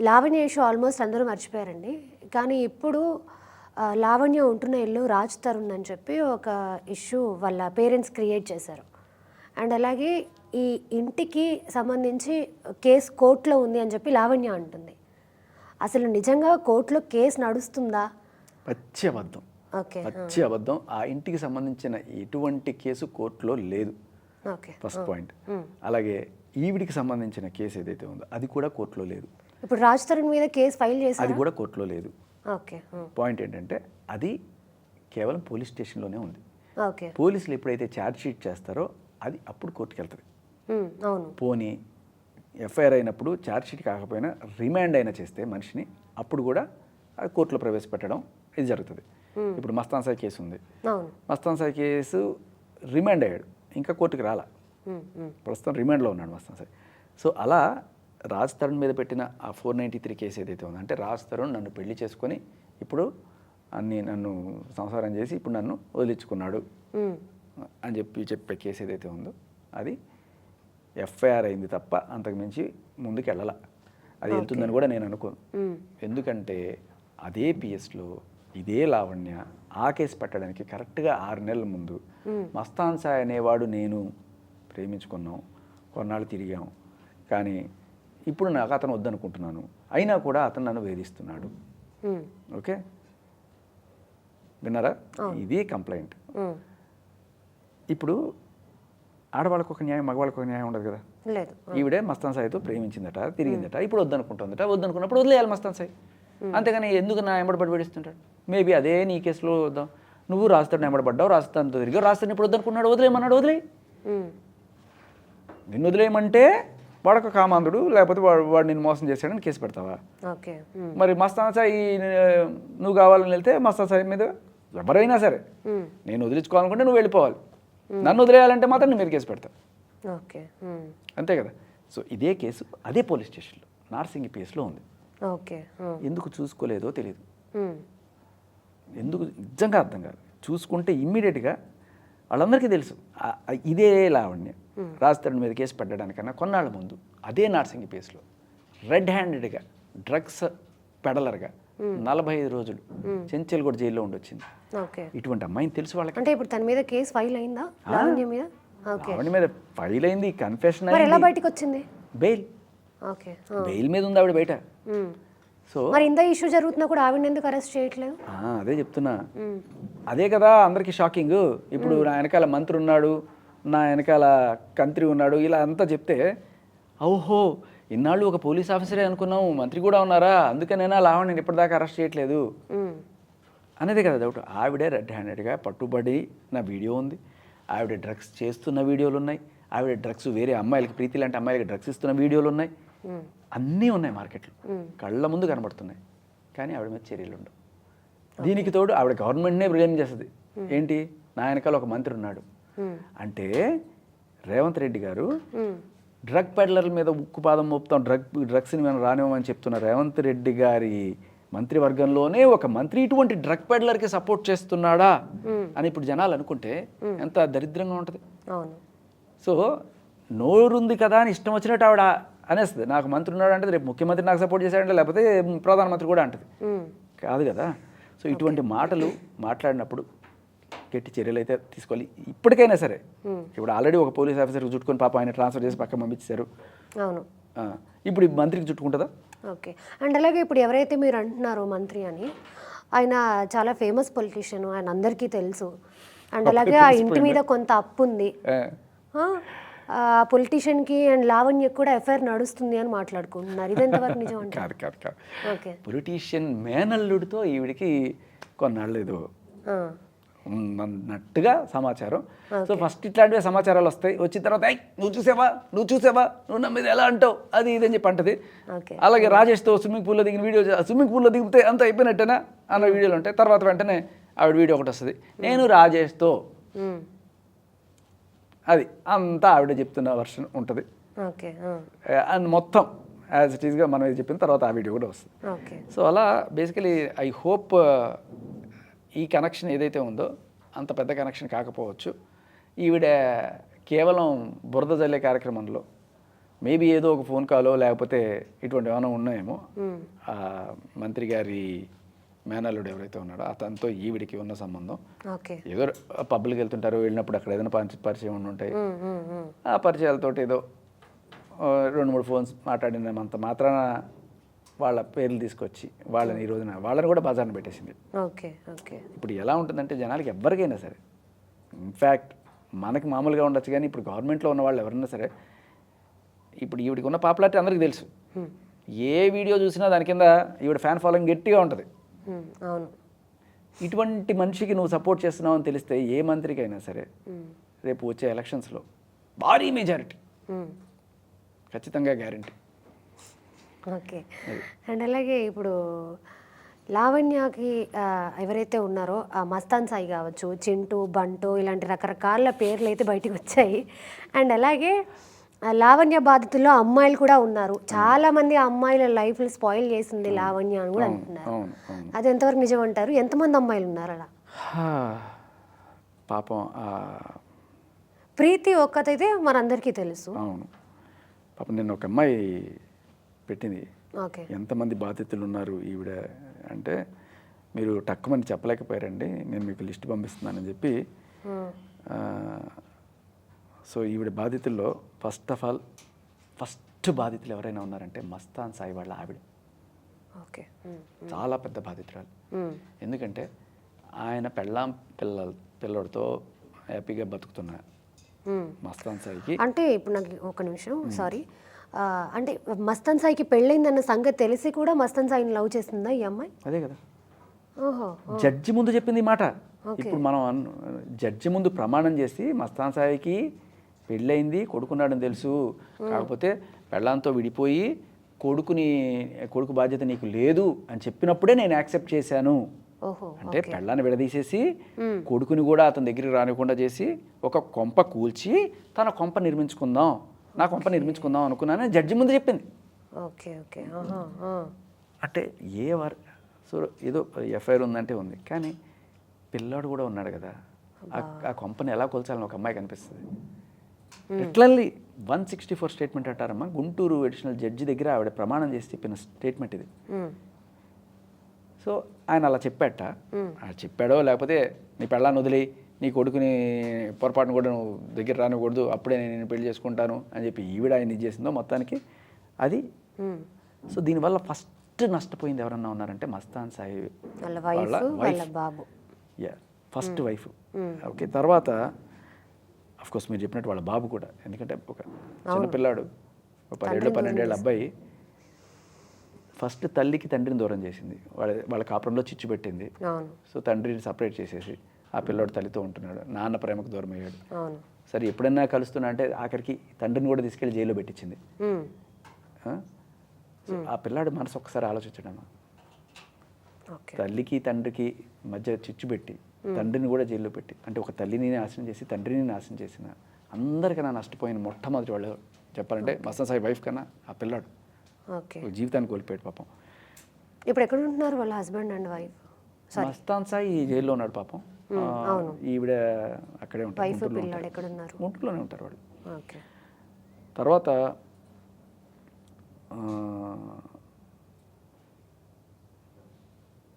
Lavanya issue almost అందరూ మర్చిపోయారండి. కానీ ఇప్పుడు లావణ్య ఉంటున్న ఇల్లు రాజ్ తరుణ్ అని చెప్పి ఒక ఇష్యూ వాళ్ళ పేరెంట్స్ క్రియేట్ చేశారు. అండ్ అలాగే ఈ ఇంటికి సంబంధించి కేసు కోర్టులో ఉంది అని చెప్పి లావణ్య అంటుంది. అసలు నిజంగా కోర్టులో కేసు నడుస్తుందా? పచ్చి అబద్ధం. ఓకే, పచ్చి అబద్ధం. ఆ ఇంటికి సంబంధించిన ఎటువంటి కేసు కోర్టులో లేదు. Okay, first point. అలాగే ఈవిడికి సంబంధించిన కేసు ఏదైతే ఉందో అది కూడా కోర్టులో లేదు. ఇప్పుడు రాజ్ తరుణ్ మీద కేసు ఫైల్ చేశారు, అది కూడా కోర్టులో లేదు. ఓకే. పాయింట్ ఏంటంటే అది కేవలం పోలీస్ స్టేషన్లోనే ఉంది. ఓకే, పోలీసులు ఎప్పుడైతే ఛార్జ్ షీట్ చేస్తారో అది అప్పుడు కోర్టుకి వెళ్తుంది. అవును. పోనీ ఎఫ్ఐఆర్ అయినప్పుడు ఛార్జ్ షీట్ కాకపోయినా రిమాండ్ అయినా చేస్తే మనిషిని అప్పుడు కూడా అది కోర్టులో ప్రవేశపెట్టడం ఇది జరుగుతుంది. ఇప్పుడు మస్తాన్ సాయి కేసు ఉంది. అవును, మస్తాన్ సాయి కేసు రిమాండ్ అయ్యాడు, ఇంకా కోర్టుకి రాలా, ప్రస్తుతం రిమాండ్లో ఉన్నాడు మస్తాన్ సాయి. సో అలా రాజ్ తరుణ్ మీద పెట్టిన ఆ 493 కేసు ఏదైతే ఉందో, అంటే రాజ్ తరుణ్ నన్ను పెళ్లి చేసుకొని ఇప్పుడు నన్ను సంసారం చేసి ఇప్పుడు నన్ను వదిలించుకున్నాడు అని చెప్పే కేసు ఏదైతే ఉందో అది ఎఫ్ఐఆర్ అయింది తప్ప అంతకుమించి ముందుకు వెళ్ళాల. అది వెళ్తుందని కూడా నేను అనుకోను. ఎందుకంటే అదే పిఎస్లో ఇదే లావణ్య ఆ కేసు పెట్టడానికి కరెక్ట్గా 6 నెలల ముందు మస్తాన్ సాయ్ అనేవాడు నేను ప్రేమించుకున్నాం, కొన్నాళ్ళు తిరిగాం, కానీ ఇప్పుడు నాకు అతను వద్దనుకుంటున్నాను, అయినా కూడా అతను నన్ను వేధిస్తున్నాడు. ఓకే, విన్నారా? ఇది కంప్లైంట్. ఇప్పుడు ఆడవాళ్ళకు ఒక న్యాయం, మగవాళ్ళకు ఒక న్యాయం ఉండదు కదా. ఈవిడే మస్తాన్ సాయితో ప్రేమించిందట, తిరిగిందట, ఇప్పుడు వద్దనుకుంటుందట. వద్దనుకున్నప్పుడు వదిలేయాలి మస్తాన్ సాయి. అంతేగాని ఎందుకు నా ఎంబడబడి పడిస్తుంటాడు? మేబీ అదే నీ కేసులో వద్దాం, నువ్వు రాస్తాడు ఎంబడబడ్డావు, రాస్తానుతో తిరిగావు, రాస్తాను ఇప్పుడు వద్దనుకున్నాడు, వదిలేయమన్నాడు, వదిలే. నిన్ను వదిలేయమంటే వాడొక కామాంధుడు, లేకపోతే వాడు నిన్ను మోసం చేశాడని కేసు పెడతావా? మరి మస్తాన్ సాయి నువ్వు కావాలని వెళ్తే మస్తాన్ సాయి మీద ఎవరైనా సరే నేను వదిలించుకోవాలనుకుంటే నువ్వు వెళ్ళిపోవాలి, నన్ను వదిలేయాలంటే మాత్రం నేను మీద కేసు పెడతాను. అంతే కదా. సో ఇదే కేసు అదే పోలీస్ స్టేషన్లో నార్సింగి పిఎస్లో ఉంది. ఎందుకు చూసుకోలేదో తెలియదు, ఎందుకు నిజంగా అర్థం కాదు. చూసుకుంటే ఇమ్మీడియట్గా వాళ్ళందరికీ తెలుసు ఇదే లావణ్య రాజ్ తరుణ్ మీద కేసు పెట్టడానికన్నా కొన్నాళ్ళ ముందు అదే నార్సింగి పిఎస్లో రెడ్ హ్యాండెడ్గా డ్రగ్స్ పెడలర్గా 45 రోజులు చెంచల్గూడ జైల్లో ఉండొచ్చింది. ఇటువంటి అమ్మాయిని తెలుసు వాళ్ళకి. అంటే ఇప్పుడు తన మీద కేసు ఫైల్ అయిందా? లావణ్య మీద ఫైల్ అయింది, కన్ఫెషన్ ఎలా బయటకు వచ్చింది? బెయిల్ మీద ఉంది ఆవిడ బయట. సో మరి ఇంత ఇష్యూ జరుగుతున్నా కూడా ఆవిడ ఎందుకు అరెస్ట్ చేయట్లేదు? అదే చెప్తున్నా, అదే కదా అందరికి షాకింగ్. ఇప్పుడు నా వెనకాల మంత్రి ఉన్నాడు, నా వెనకాల కంత్రి ఉన్నాడు, ఇలా అంతా చెప్తే ఓహో ఇన్నాళ్ళు ఒక పోలీస్ ఆఫీసరే అనుకున్నాము, మంత్రి కూడా ఉన్నారా, అందుకనేనా లావణ్యని ఇప్పటిదాకా అరెస్ట్ చేయట్లేదు అనేది కదా డౌట్. ఆవిడే రెడ్ హ్యాండెడ్గా పట్టుబడి నా వీడియో ఉంది, ఆవిడ డ్రగ్స్ చేస్తున్న వీడియోలు ఉన్నాయి, ఆవిడ డ్రగ్స్ వేరే అమ్మాయిలకి, ప్రీతి లాంటి అమ్మాయిలకి డ్రగ్స్ ఇస్తున్న వీడియోలు ఉన్నాయి, అన్నీ ఉన్నాయి మార్కెట్లో, కళ్ళ ముందు కనబడుతున్నాయి. కానీ ఆవిడ మీద చర్యలు ఉండవు. దీనికి తోడు ఆవిడ గవర్నమెంట్నే బ్లేమ్ చేస్తుంది. ఏంటి, నా వెనకాల ఒక మంత్రి ఉన్నాడు అంటే రేవంత్ రెడ్డి గారు డ్రగ్ పెడ్లర్ల మీద ఉక్కుపాదం మోపుతాం, డ్రగ్స్ని మేము రానివ్వమని చెప్తున్న రేవంత్ రెడ్డి గారి మంత్రివర్గంలోనే ఒక మంత్రి ఇటువంటి డ్రగ్ పెడ్లర్కి సపోర్ట్ చేస్తున్నాడా అని ఇప్పుడు జనాలు అనుకుంటే ఎంత దరిద్రంగా ఉంటుంది. సో నోరుంది కదా అని ఇష్టం వచ్చినట్టు ఆవిడ అనేస్తుంది, నాకు మంత్రి ఉన్నాడు అంటే రేపు ముఖ్యమంత్రి నాకు సపోర్ట్ చేశాడంటే లేకపోతే ప్రధానమంత్రి కూడా అంటది, కాదు కదా. సో ఇటువంటి మాటలు మాట్లాడినప్పుడు గట్టి చర్యలు అయితే తీసుకోవాలి ఇప్పటికైనా సరే. ఇప్పుడు ఆల్రెడీ ఒక పోలీస్ ఆఫీసర్కి చుట్టుకొని పాప ఆయన ట్రాన్స్ఫర్ చేసి పక్కన పంపించారు. అవును, ఇప్పుడు మంత్రికి చుట్టుకుంటుందా? ఓకే. అండ్ అలాగే ఇప్పుడు ఎవరైతే మీరు అంటున్నారో మంత్రి అని, ఆయన చాలా ఫేమస్ పొలిటీషియన్, ఆయన అందరికీ తెలుసు. అండ్ అలాగే ఆ ఇంటి మీద కొంత అప్పు ఉంది, ఆ పొలిటీషియన్కి అండ్ లావణ్యకి కూడా ఎఫ్ఐఆర్ నడుస్తుంది అని మాట్లాడుకుంటున్నారు. ఇది ఎంతవరకు నిజం అంటే? కాదు, పొలిటీషియన్ మేనల్లుడితో ఈవిడికి కొన్నాళ్ళు ఏదో అన్నట్టుగా సమాచారం. సో ఫస్ట్ ఇట్లాంటివి సమాచారాలు వస్తాయి, వచ్చిన తర్వాత నువ్వు చూసావా నువ్వు నా మీద ఎలా అంటావు అది ఇదని చెప్పి అంటది. అలాగే రాజేష్తో స్విమ్మింగ్ పూల్లో దిగిన వీడియో, స్విమ్మింగ్ పూల్లో దిగితే అంత అయిపోయినట్టేనా అన్న వీడియోలు ఉంటాయి. తర్వాత వెంటనే ఆవిడ వీడియో ఒకటి వస్తుంది, నేను రాజేష్తో, అది అంతా ఆవిడ చెప్తున్న వర్షన్ ఉంటుంది. అండ్ మొత్తం యాజ్ ఇట్ ఈస్గా మనం ఇది చెప్పిన తర్వాత ఆ వీడియో కూడా వస్తుంది. సో అలా బేసికలీ ఐ హోప్ ఈ కనెక్షన్ ఏదైతే ఉందో అంత పెద్ద కనెక్షన్ కాకపోవచ్చు. ఈవిడ కేవలం బురద జల్లే కార్యక్రమంలో మేబీ ఏదో ఒక ఫోన్ కాలో లేకపోతే ఇటువంటి ఏమైనా ఉన్నాయేమో ఆ మంత్రి గారి మేనల్లుడు ఎవరైతే ఉన్నాడో అతనితో ఈవిడికి ఉన్న సంబంధం. ఓకే. ఏదో పబ్లికి వెళ్తుంటారు, వెళ్ళినప్పుడు అక్కడ ఏదైనా పరిచయం ఉండి ఉంటాయి. ఆ పరిచయాలతో ఏదో 2-3 ఫోన్స్ మాట్లాడినంత మాత్రాన వాళ్ళ పేర్లు తీసుకొచ్చి వాళ్ళని ఈ రోజున వాళ్ళని కూడా బజార్న పెట్టేసింది. ఓకే. ఓకే. ఇప్పుడు ఎలా ఉంటుందంటే జనాలకి ఎవరికైనా సరే, ఇన్ఫ్యాక్ట్ మనకి మామూలుగా ఉండొచ్చు కానీ ఇప్పుడు గవర్నమెంట్లో ఉన్న వాళ్ళు ఎవరైనా సరే, ఇప్పుడు ఈవిడికి ఉన్న పాపులారిటీ అందరికీ తెలుసు. ఏ వీడియో చూసినా దాని కింద ఈవిడ ఫ్యాన్ ఫాలోయింగ్ గట్టిగా ఉంటుంది. అవును. ఇటువంటి మనిషికి నువ్వు సపోర్ట్ చేస్తున్నావు అని తెలిస్తే ఏ మంత్రికైనా సరే రేపు వచ్చే ఎలక్షన్స్లో భారీ మెజారిటీ ఖచ్చితంగా గ్యారంటీ. ఓకే. అండ్ అలాగే ఇప్పుడు లావణ్యకి ఎవరైతే ఉన్నారో ఆ మస్తాన్ సాయి కావచ్చు, చింటూ, బంటు ఇలాంటి రకరకాల పేర్లు అయితే బయటకు వచ్చాయి. అండ్ అలాగే లావణ్య బాధితుల్లో అమ్మాయిలు కూడా ఉన్నారు. చాలా మంది అమ్మాయిల లైఫ్లు స్పాయిల్ చేసింది లావణ్య అని కూడా అంటున్నారు. అది ఎంతవరకు నిజం అంటారు? ఎంతమంది అమ్మాయిలు ఉన్నారు అలా? పాపం ప్రీతి ఒక్కతైతే మనందరికీ తెలుసు. అవును, పాపం నిన్న ఒక అమ్మాయి పెట్టింది ఓకే. ఎంతమంది బాధితులు ఉన్నారు ఈవిడ అంటే, మీరు టక్కుమని చెప్పలేకపోయారండి, నేను మీకు లిస్ట్ పంపిస్తున్నానని చెప్పి. సో ఈవిడ బాధితుల్లో ఫస్ట్ బాధితులు ఎవరైనా ఉన్నారంటే మస్తాన్ సాయి వాళ్ళ ఆవిడ. ఓకే. చాలా పెద్ద బాధితురాలు. ఎందుకంటే ఆయన పిల్లడితో హ్యాపీగా బతుకుతున్న మస్తాన్ సాయికి, అంటే ఇప్పుడు నాకు ఒక నిమిషం సారీ, అంటే మస్తాన్ సాయికి పెళ్ళైందన్న సంగతి తెలిసి కూడా మస్తాన్ సాయిని లవ్ చేస్తుందా ఈ అమ్మాయి? అదే కదా ఓహో. జడ్జి ముందు చెప్పింది ఈ మాట. ఇప్పుడు మనం జడ్జి ముందు ప్రమాణం చేసి మస్తాన్ సాయికి పెళ్ళయింది, కొడుకున్నాడని తెలుసు, కాకపోతే పెళ్ళాంతో విడిపోయి కొడుకు బాధ్యత నీకు లేదు అని చెప్పినప్పుడే నేను యాక్సెప్ట్ చేశాను. అంటే పెళ్ళాన్ని విడదీసేసి కొడుకుని కూడా అతని దగ్గరికి రానివ్వకుండా చేసి ఒక కొంప కూల్చి తన కొంప నిర్మించుకుందాం, నా కొంప నిర్మించుకుందాం అనుకున్నానని జడ్జి ముందు చెప్పింది. ఓకే. ఓకే. అంటే సో ఏదో ఎఫ్ఐఆర్ ఉందంటే ఉంది, కానీ పిల్లాడు కూడా ఉన్నాడు కదా, ఆ కొంపని ఎలా కొల్చాలని ఒక అమ్మాయి కనిపిస్తుంది. లిటరల్లీ 164 స్టేట్మెంట్ అంటారమ్మా. గుంటూరు అడిషనల్ జడ్జి దగ్గర ఆవిడ ప్రమాణం చేసి చెప్పిన స్టేట్మెంట్ ఇది. సో ఆయన అలా చెప్పాడో లేకపోతే నీ పెళ్ళాన్ని వదిలి నీ కొడుకుని పొరపాటును కూడా నువ్వు దగ్గర రానికూడదు, అప్పుడే నేను పెళ్లి చేసుకుంటాను అని చెప్పి ఈవిడ ఆయన ఇది చేసిందో మొత్తానికి అది. సో దీనివల్ల ఫస్ట్ నష్టపోయింది ఎవరన్నా ఉన్నారంటే మస్తాన్ సాయి వాళ్ళ బాబు. First wife. ఓకే. తర్వాత అఫ్కోర్స్ మీరు చెప్పినట్టు వాళ్ళ బాబు కూడా. ఎందుకంటే ఒక చిన్నపిల్లాడు, ఒక 10-12 ఏళ్ళ అబ్బాయి ఫస్ట్ తల్లికి తండ్రిని దూరం చేసింది, వాళ్ళ కాపురంలో చిచ్చు పెట్టింది. సో తండ్రిని సపరేట్ చేసేసి ఆ పిల్లోడు తల్లితో ఉంటున్నాడు, నాన్న ప్రేమకు దూరం అయ్యాడు. సరే ఎప్పుడైనా కలుస్తున్నా అంటే ఆఖరికి తండ్రిని కూడా తీసుకెళ్లి జైల్లో పెట్టించింది. సో ఆ పిల్లాడు మనసు ఒక్కసారి ఆలోచించడమ్మా, తల్లికి తండ్రికి మధ్య చిచ్చు పెట్టి తండ్రిని కూడా జైల్లో పెట్టి, అంటే ఒక తల్లిని నాశనం చేసి తండ్రిని నాశనం చేసిన అందరికన్నా నష్టపోయిన మొట్టమొదటి వాళ్ళు చెప్పాలంటే మస్తాన్ సాయి వైఫ్ కన్నా ఆ పిల్లాడు జీవితాన్ని కోల్పోయాడు పాపం. ఇప్పుడు ఎక్కడ ఉంటున్నారు వాళ్ళ husband and wife? Mastan Sai జైల్లో ఉన్నాడు పాపం. ఈవిడ అక్కడే ఉంటారు, గుంటూరులోనే ఉంటారు వాళ్ళు. తర్వాత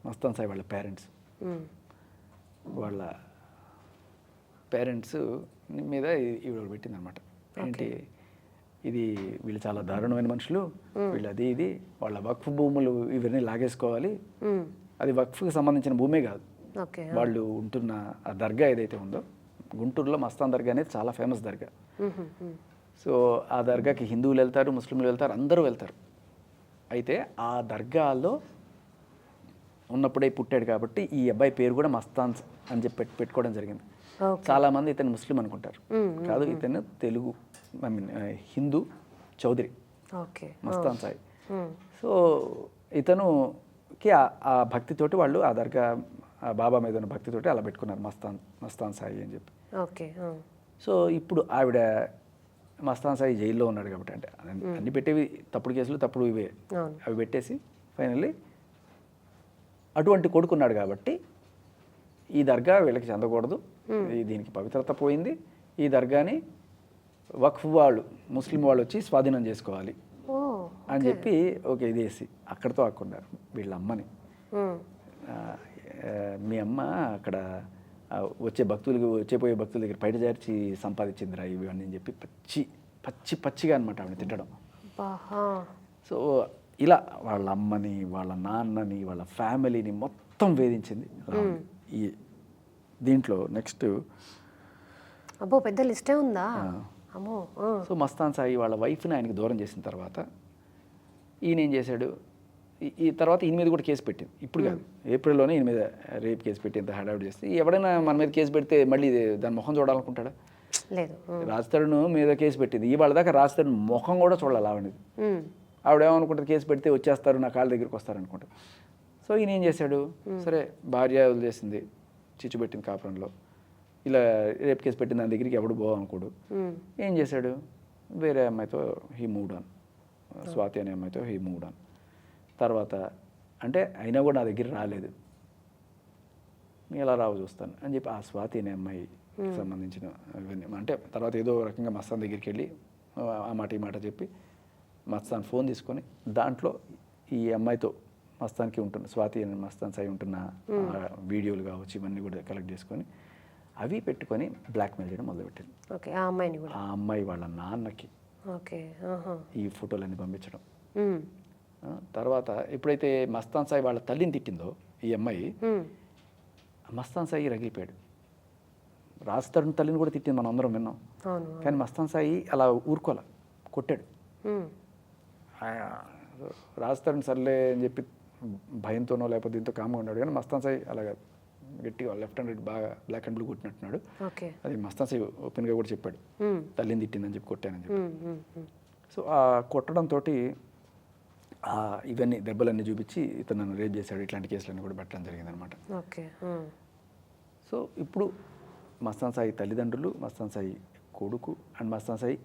మస్తాన్ సాయి వాళ్ళ పేరెంట్స్ మీద ఈవిడ పెట్టిందనమాట. ఏంటి ఇది, వీళ్ళు చాలా దారుణమైన మనుషులు, వీళ్ళు ఇది వాళ్ళ వక్ఫ్ భూములు ఇవన్నీ లాగేసుకోవాలి. అది వక్ఫ్కి సంబంధించిన భూమే కాదు, వాళ్ళు ఉంటున్న ఆ దర్గా ఏదైతే ఉందో గుంటూరులో మస్తాన్ దర్గా అనేది చాలా ఫేమస్ దర్గా. సో ఆ దర్గాకి హిందువులు వెళ్తారు, ముస్లింలు వెళ్తారు, అందరూ వెళ్తారు. అయితే ఆ దర్గాలో ఉన్నప్పుడే పుట్టాడు కాబట్టి ఈ అబ్బాయి పేరు కూడా మస్తాన్ అని చెప్పి పెట్టుకోవడం జరిగింది. చాలామంది ఇతను ముస్లిం అనుకుంటారు, కాదు, ఇతను తెలుగు హిందూ చౌదరి మస్తాన్ సాయి. సో ఇతనుకి ఆ భక్తితోటి వాళ్ళు ఆ దర్గా బాబా మీద ఉన్న భక్తితోటి అలా పెట్టుకున్నారు మస్తాన్ సాయి అని చెప్పి. సో ఇప్పుడు ఆవిడ మస్తాన్ సాయి జైల్లో ఉన్నాడు కాబట్టి, అంటే అన్ని పెట్టేవి తప్పుడు కేసులు, తప్పుడు ఇవే, అవి పెట్టేసి ఫైనల్లీ అటువంటి కొడుకున్నాడు కాబట్టి ఈ దర్గా వీళ్ళకి చెందకూడదు, దీనికి పవిత్రత పోయింది, ఈ దర్గాని వక్ఫ్ వాళ్ళు ముస్లిం వాళ్ళు వచ్చి స్వాధీనం చేసుకోవాలి ఓ అని చెప్పి ఓకే ఇది వేసి అక్కడితో ఆకుండా వీళ్ళ అమ్మని ఆ, మీ అమ్మ అక్కడ వచ్చేపోయే భక్తుల దగ్గర బయట చేర్చి సంపాదించిందిరా ఇవి అని చెప్పి పచ్చిగా అనమాట ఆవిడ తిట్టడం. బాహా. సో ఇలా వాళ్ళ అమ్మని వాళ్ళ నాన్నని వాళ్ళ ఫ్యామిలీని మొత్తం వేధించింది రావణి. ఈ దీంట్లో నెక్స్ట్ అబ్బో పెద్ద లిస్టే ఉందా. అమ్మో. సో మస్తాన్ సాయి వాళ్ళ వైఫ్ని ఆయనకి దూరం చేసిన తర్వాత ఈయన ఏం చేశాడు, ఈ తర్వాత ఈయన మీద కూడా కేసు పెట్టింది. ఇప్పుడు కాదు, ఏప్రిల్లోనే ఈయన మీద రేప్ కేసు పెట్టి ఇంత హడావిడి చేస్తే ఎవడైనా మన మీద కేసు పెడితే మళ్ళీ దాని ముఖం చూడాలనుకుంటాడా? లేదు. రాజ్ తరుణ్ మీద కేసు పెట్టింది, ఇవాళ దాకా రాజ్ తరుణ్ ముఖం కూడా చూడాలి ఆవిడది. ఆవిడేమనుకుంటుంది, కేసు పెడితే వచ్చేస్తారు నా కాళ్ళ దగ్గరికి వస్తారు అనుకుంటారు. సో ఈయన ఏం చేశాడు, సరే భార్య వదిలేసింది, చిచ్చు పెట్టింది కాపురంలో, ఇలా రేప్ కేసు పెట్టిన దాని దగ్గరికి ఎవడు పోవనుకోడు. ఏం చేశాడు, వేరే అమ్మాయితో హీ మూవ్డ్ ఆన్, స్వాతి అనే అమ్మాయితో హీ మూవ్డ్ ఆన్. తర్వాత అంటే అయినా కూడా నా దగ్గర రాలేదు, ఎలా రావు చూస్తాను అని చెప్పి ఆ స్వాతి అనే అమ్మాయికి సంబంధించిన ఇవన్నీ అంటే తర్వాత ఏదో రకంగా మస్తాన్ దగ్గరికి వెళ్ళి ఆ మాట ఈ మాట చెప్పి మస్తాన్ ఫోన్ తీసుకొని దాంట్లో ఈ అమ్మాయితో మస్తాన్కి ఉంటున్న స్వాతి అనే మస్తాన్ సాయి ఉంటున్న వీడియోలు కావచ్చు ఇవన్నీ కూడా కలెక్ట్ చేసుకొని అవి పెట్టుకొని బ్లాక్మెయిల్ చేయడం మొదలుపెట్టింది. ఓకే. ఆ అమ్మాయిని కూడా, ఆ అమ్మాయి వాళ్ళ నాన్నకి ఓకే ఈ ఫోటోలన్నీ పంపించడం. తర్వాత ఎప్పుడైతే మస్తాన్ సాయి వాళ్ళ తల్లిని తిట్టిందో ఈ అమ్మాయి, మస్తాన్ సాయి రగిలిపోయాడు. రాజ్ తరుణ్ తల్లిని కూడా తిట్టింది, మనం అందరం విన్నాం. కానీ మస్తాన్ సాయి అలా ఊరుకోలే, కొట్టాడు. రాజ్ తరుణ్ సర్లే అని చెప్పి భయంతోనో లేకపోతే దీంతో కామ్గా ఉన్నాడు, కానీ మస్తాన్ సాయి అలాగా గట్టిగా లెఫ్ట్ అండ్ రైట్ బాగా బ్లాక్ అండ్ బ్లూ కొట్టినట్టున్నాడు. అది మస్తాన్ సాయి ఓపెన్గా కూడా చెప్పాడు, తల్లిని తిట్టిందని చెప్పి కొట్టానని చెప్పి. సో ఆ కొట్టడంతో ఇవన్నీ దెబ్బలన్నీ చూపించి ఇతను నన్ను రేప్ చేశాడు, ఇట్లాంటి కేసులన్నీ కూడా పెట్టడం జరిగిందనమాట. ఓకే. సో ఇప్పుడు మస్తాన్ సాయి తల్లిదండ్రులు, మస్తాన్ సాయి కొడుకు అండ్ మస్తాన్ సాయి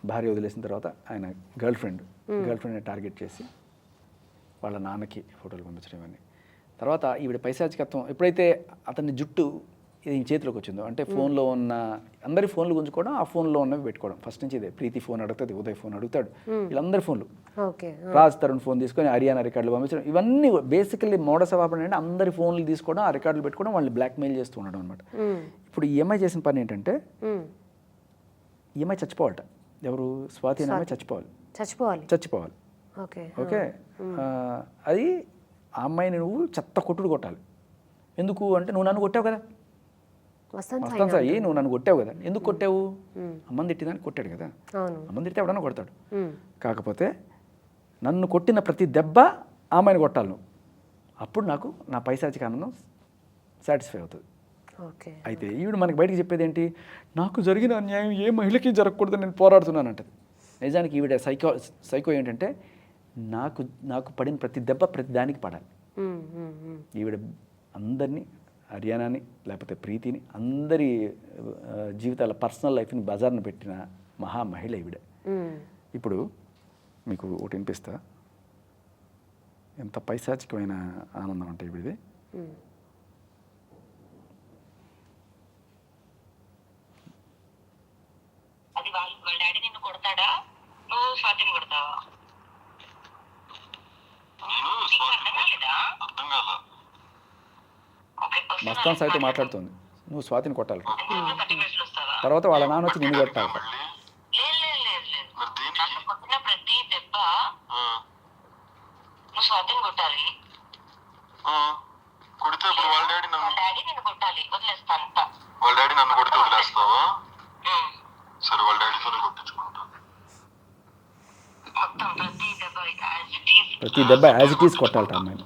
భార్య వదిలేసిన తర్వాత ఆయన గర్ల్ ఫ్రెండ్ని టార్గెట్ చేసి వాళ్ళ నాన్నకి ఫోటోలు పంపించడం ఇవన్నీ. తర్వాత ఈవిడ పైశాచికత్వం ఎప్పుడైతే అతని జుట్టు ఈయన చేతిలోకి వచ్చిందో, అంటే ఫోన్లో ఉన్న అందరి ఫోన్లు గుంజుకోవడం, ఆ ఫోన్లో ఉన్నవి పెట్టుకోవడం. ఫస్ట్ నుంచి ఇదే, ప్రీతి ఫోన్ అడుగుతుంది, ఉదయ్ ఫోన్ అడుగుతాడు, వీళ్ళందరి ఫోన్లు, రాజ్ తరుణ్ ఫోన్ తీసుకొని హర్యానా రికార్డులు పంపించడం, ఇవన్నీ బేసికల్లీ మోడస్ ఆఫ్ ఆపరేషన్ అంటే అందరి ఫోన్లు తీసుకోవడం, ఆ రికార్డులు పెట్టుకోవడం, వాళ్ళని బ్లాక్మెయిల్ చేస్తూ ఉండడం అనమాట. ఇప్పుడు ఈఎంఐ చేసిన పని ఏంటంటే ఈఎంఐ చచ్చిపోవాలట. ఎవరు, స్వాతి అనే చచ్చిపోవాలి. ఓకే. అది ఆ అమ్మాయిని నువ్వు చెత్త కొట్టుడు కొట్టాలి. ఎందుకు అంటే, నువ్వు నన్ను కొట్టావు కదా మస్తాన్ సాయి, నువ్వు నన్ను కొట్టావు కదా, ఎందుకు కొట్టావు, అమ్మని తిట్టిదాన్ని కొట్టాడు కదా, అమ్మని తిట్టే ఎవడన్నా కొడతాడు. కాకపోతే నన్ను కొట్టిన ప్రతి దెబ్బ ఆ అమ్మాయిని కొట్టాలి నువ్వు, అప్పుడు నాకు నా పైశాచిక ఆనందం సాటిస్ఫై అవుతుంది. అయితే ఈవిడ మనకి బయటకు చెప్పేది ఏంటి, నాకు జరిగిన అన్యాయం ఏ మహిళకి జరగకూడదని నేను పోరాడుతున్నానంటది. నిజానికి ఈవిడ సైకో ఏంటంటే, నాకు పడిన ప్రతి దెబ్బ ప్రతి దానికి పడాలి. ఈవిడ అందరినీ, హర్యానాని లేకపోతే ప్రీతిని, అందరి జీవితాల పర్సనల్ లైఫ్ని బజార్ను పెట్టిన మహా మహిళ ఈవిడ. ఇప్పుడు మీకు ఒకటి వినిపిస్తా, ఎంత పైశాచికమైన ఆనందం అంటే ఈవిడిది. మస్తాన్ సాయితో మాట్లాడుతుంది, నువ్వు స్వాతిని కొట్టాలి, తర్వాత వాళ్ళ నాన్న వచ్చి నిన్ను కొట్టాలి. ప్రతి దెబ్బ యాజ్ ఇట్ ఈస్ కొట్టాలట అమ్మాయిని.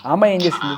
ఆ అమ్మాయి ఏం చేసింది,